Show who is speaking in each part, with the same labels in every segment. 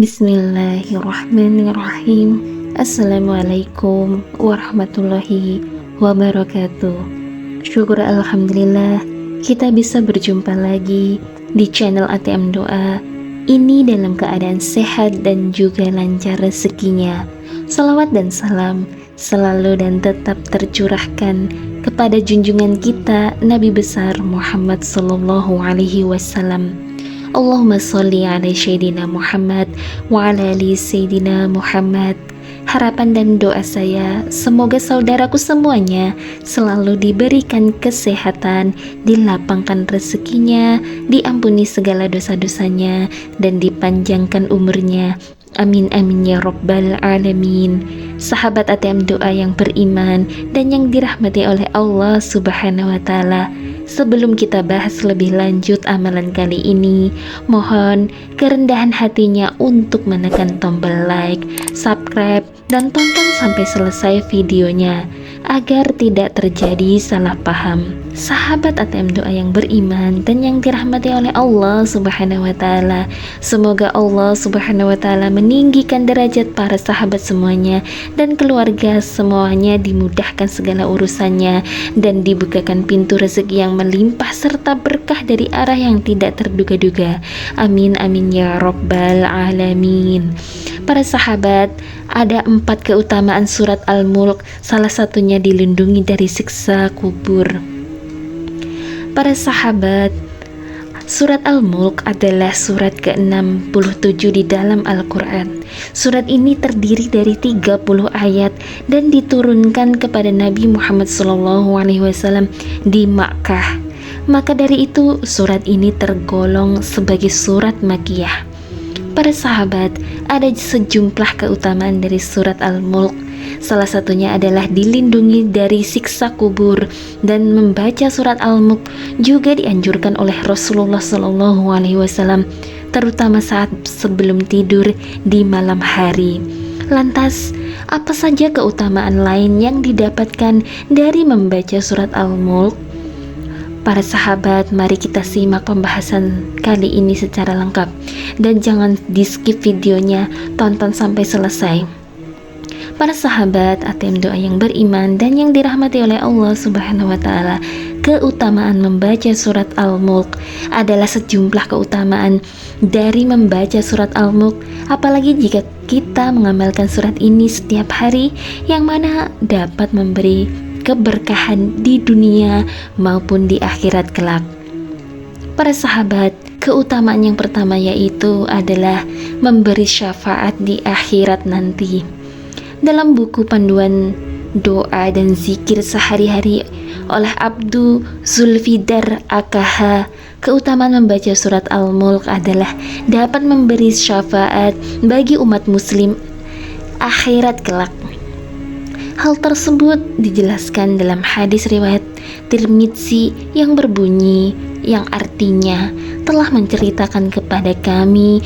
Speaker 1: Bismillahirrahmanirrahim. Assalamualaikum warahmatullahi wabarakatuh. Syukur alhamdulillah kita bisa berjumpa lagi di channel ATM Doa ini dalam keadaan sehat dan juga lancar rezekinya. Salawat dan salam selalu dan tetap tercurahkan kepada junjungan kita Nabi besar Muhammad sallallahu alaihi wasallam. Allahumma sholli ala Sayyidina Muhammad wa ala ali Sayyidina Muhammad. Harapan dan doa saya semoga saudaraku semuanya selalu diberikan kesehatan, dilapangkan rezekinya, diampuni segala dosa-dosanya, dan dipanjangkan umurnya. Amin amin ya rabbal alamin. Sahabat ATM Doa yang beriman dan yang dirahmati oleh Allah subhanahu wa ta'ala, sebelum kita bahas lebih lanjut amalan kali ini, mohon kerendahan hatinya untuk menekan tombol like, subscribe, dan tonton sampai selesai videonya agar tidak terjadi salah paham. Sahabat ATM Doa yang beriman dan yang dirahmati oleh Allah subhanahu wa ta'ala, semoga Allah subhanahu wa ta'ala meninggikan derajat para sahabat semuanya dan keluarga semuanya, dimudahkan segala urusannya dan dibukakan pintu rezeki yang melimpah serta berkah dari arah yang tidak terduga-duga. Amin amin ya rabbal alamin. Para sahabat, ada 4 keutamaan surat Al-Mulk, salah satunya dilindungi dari siksa kubur. Para sahabat, surat Al-Mulk adalah surat ke-67 di dalam Al-Quran. Surat ini terdiri dari 30 ayat dan diturunkan kepada Nabi Muhammad SAW di Makkah. Maka dari itu surat ini tergolong sebagai surat Makkiyah. Para sahabat, ada sejumlah keutamaan dari surat Al-Mulk. Salah satunya adalah dilindungi dari siksa kubur, dan membaca surat Al-Mulk juga dianjurkan oleh Rasulullah SAW, terutama saat sebelum tidur di malam hari. Lantas, apa saja keutamaan lain yang didapatkan dari membaca surat Al-Mulk? Para sahabat, mari kita simak pembahasan kali ini secara lengkap dan jangan di skip videonya, tonton sampai selesai. Para sahabat ATM Doa yang beriman dan yang dirahmati oleh Allah subhanahu wa ta'ala, keutamaan membaca surat Al-Mulk adalah sejumlah keutamaan dari membaca surat Al-Mulk, apalagi jika kita mengamalkan surat ini setiap hari, yang mana dapat memberi keberkahan di dunia maupun di akhirat kelak. Para sahabat, keutamaan yang pertama yaitu adalah memberi syafaat di akhirat nanti. Dalam buku panduan doa dan zikir sehari-hari oleh Abdu Zulfidar AKH, keutamaan membaca surat Al-Mulk adalah dapat memberi syafaat bagi umat muslim akhirat kelak. Hal tersebut dijelaskan dalam hadis riwayat Tirmidzi yang berbunyi, yang artinya telah menceritakan kepada kami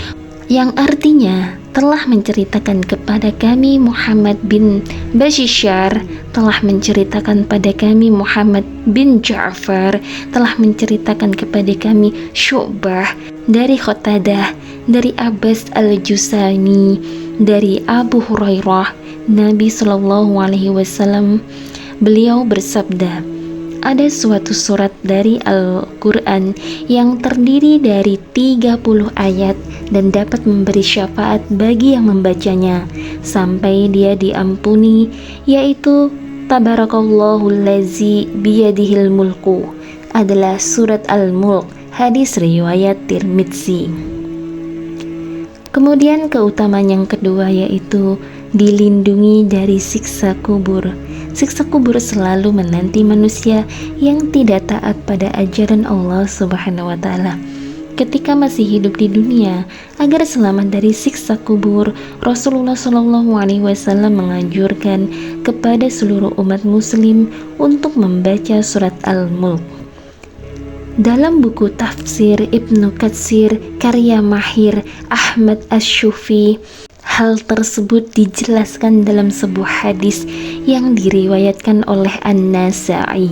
Speaker 1: Muhammad bin Bashishar, telah menceritakan pada kami Muhammad bin Ja'far, telah menceritakan kepada kami Syu'bah dari Qatadah, dari Abbas al-Jusani, dari Abu Hurairah. Nabi Shallallahu Alaihi Wasallam, beliau bersabda, ada suatu surat dari Al-Quran yang terdiri dari 30 ayat dan dapat memberi syafaat bagi yang membacanya sampai dia diampuni, yaitu Tabarakallahu lazi biyadihil mulku, adalah surat Al-Mulk, hadis riwayat Tirmidzi. Kemudian keutamaan yang kedua yaitu dilindungi dari siksa kubur. Siksa kubur selalu menanti manusia yang tidak taat pada ajaran Allah subhanahu wa ta'ala ketika masih hidup di dunia. Agar selamat dari siksa kubur, Rasulullah SAW menganjurkan kepada seluruh umat muslim untuk membaca surat Al-Mulk. Dalam buku tafsir Ibnu Katsir karya Mahir Ahmad Asy-Syufi, hal tersebut dijelaskan dalam sebuah hadis yang diriwayatkan oleh An-Nasa'i,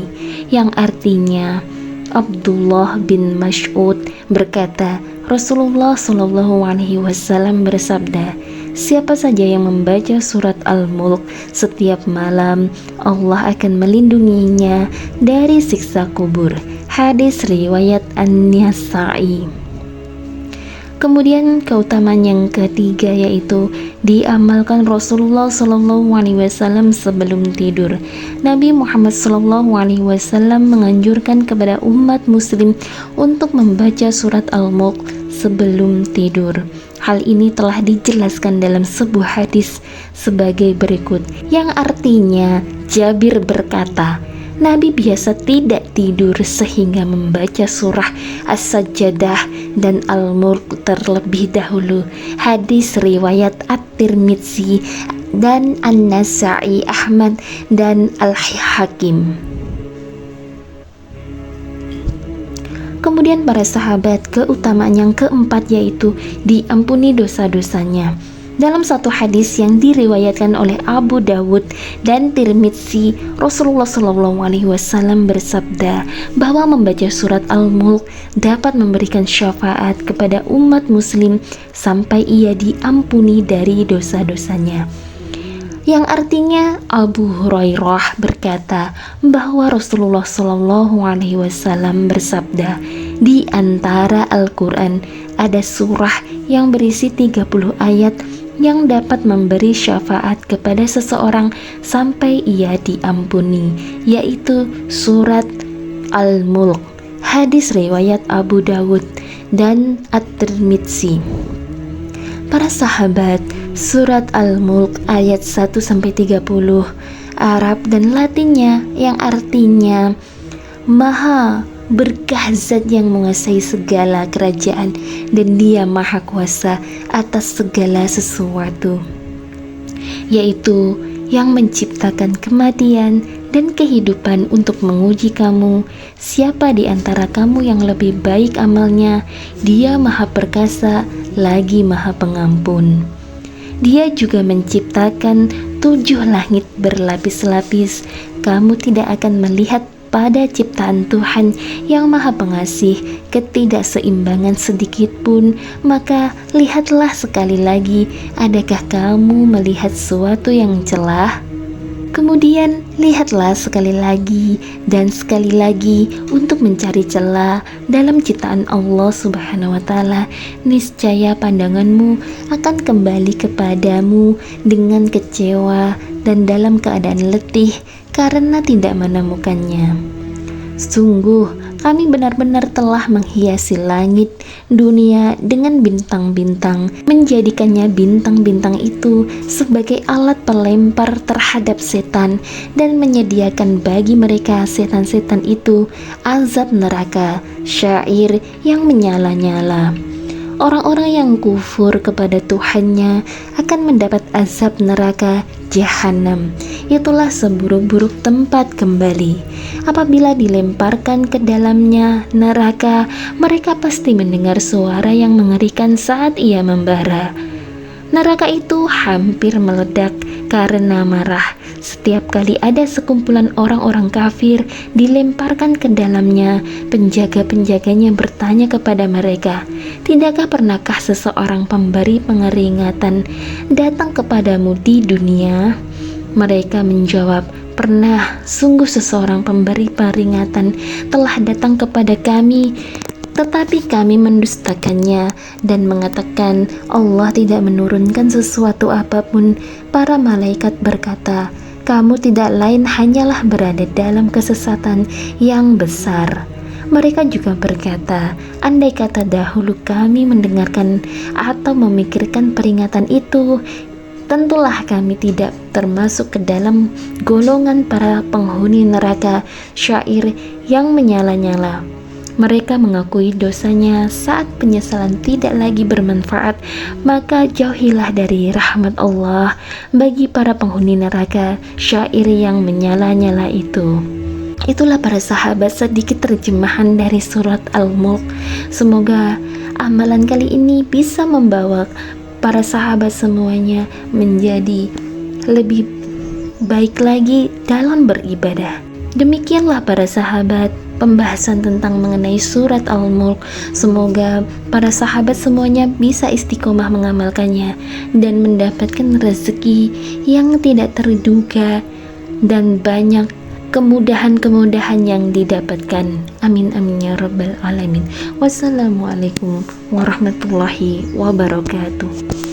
Speaker 1: yang artinya Abdullah bin Mas'ud berkata, Rasulullah Shallallahu Alaihi Wasallam bersabda, siapa saja yang membaca surat Al-Mulk setiap malam, Allah akan melindunginya dari siksa kubur. Hadis riwayat An-Nasa'i. Kemudian keutamaan yang ketiga yaitu diamalkan Rasulullah Shallallahu Alaihi Wasallam sebelum tidur. Nabi Muhammad Shallallahu Alaihi Wasallam menganjurkan kepada umat Muslim untuk membaca surat Al-Mulk sebelum tidur. Hal ini telah dijelaskan dalam sebuah hadis sebagai berikut, yang artinya Jabir berkata, Nabi biasa tidak tidur sehingga membaca surah As-Sajdah dan Al-Mulk terlebih dahulu. Hadis riwayat At-Tirmidzi dan An-Nasa'i, Ahmad dan Al-Hakim. Kemudian para sahabat, keutamaan yang keempat yaitu diampuni dosa-dosanya. Dalam satu hadis yang diriwayatkan oleh Abu Dawud dan Tirmidzi, Rasulullah Shallallahu Alaihi Wasallam bersabda bahwa membaca surat Al-Mulk dapat memberikan syafaat kepada umat Muslim sampai ia diampuni dari dosa-dosanya. Yang artinya Abu Hurairah berkata bahwa Rasulullah Shallallahu Alaihi Wasallam bersabda, di antara Al-Quran ada surah yang berisi 30 ayat yang dapat memberi syafaat kepada seseorang sampai ia diampuni, yaitu surat Al-Mulk. Hadis riwayat Abu Dawud dan At-Tirmidzi. Para sahabat, surat Al-Mulk ayat 1-30 Arab dan Latinnya, yang artinya Maha berkah zat yang menguasai segala kerajaan dan dia maha kuasa atas segala sesuatu, yaitu yang menciptakan kematian dan kehidupan untuk menguji kamu, siapa di antara kamu yang lebih baik amalnya. Dia maha perkasa lagi maha pengampun. Dia juga menciptakan 7 langit berlapis-lapis. Kamu tidak akan melihat pada ciptaan Tuhan yang maha pengasih ketidakseimbangan sedikit pun, maka lihatlah sekali lagi, adakah kamu melihat sesuatu yang celah? Kemudian lihatlah sekali lagi dan sekali lagi untuk mencari celah dalam ciptaan Allah Subhanahu wa Ta'ala. Niscaya pandanganmu akan kembali kepadamu dengan kecewa dan dalam keadaan letih karena tidak menemukannya. Sungguh kami benar-benar telah menghiasi langit dunia dengan bintang-bintang, menjadikannya bintang-bintang itu sebagai alat pelempar terhadap setan, dan menyediakan bagi mereka setan-setan itu azab neraka syair yang menyala-nyala. Orang-orang yang kufur kepada Tuhannya akan mendapat azab neraka Jahanam. Itulah seburuk-buruk tempat kembali. Apabila dilemparkan ke dalamnya neraka, mereka pasti mendengar suara yang mengerikan saat ia membara. Neraka itu hampir meledak karena marah. Setiap kali ada sekumpulan orang-orang kafir dilemparkan ke dalamnya, penjaga-penjaganya bertanya kepada mereka, tidakkah pernahkah seseorang pemberi pengeringatan datang kepadamu di dunia? Mereka menjawab, pernah, sungguh seseorang pemberi peringatan telah datang kepada kami, tetapi kami mendustakannya dan mengatakan Allah tidak menurunkan sesuatu apapun. Para malaikat berkata, kamu tidak lain hanyalah berada dalam kesesatan yang besar. Mereka juga berkata, andai kata dahulu kami mendengarkan atau memikirkan peringatan itu, tentulah kami tidak termasuk ke dalam golongan para penghuni neraka syair yang menyala-nyala. Mereka mengakui dosanya saat penyesalan tidak lagi bermanfaat, maka jauhilah dari rahmat Allah bagi para penghuni neraka syair yang menyala-nyala itu. Itulah para sahabat sedikit terjemahan dari surat Al-Mulk. Semoga amalan kali ini bisa membawa para sahabat semuanya menjadi lebih baik lagi dalam beribadah. Demikianlah para sahabat pembahasan tentang mengenai surat Al-Mulk. Semoga para sahabat semuanya bisa istiqomah mengamalkannya dan mendapatkan rezeki yang tidak terduga dan banyak kemudahan-kemudahan yang didapatkan. Amin amin ya rabbal alamin. Wassalamualaikum warahmatullahi wabarakatuh.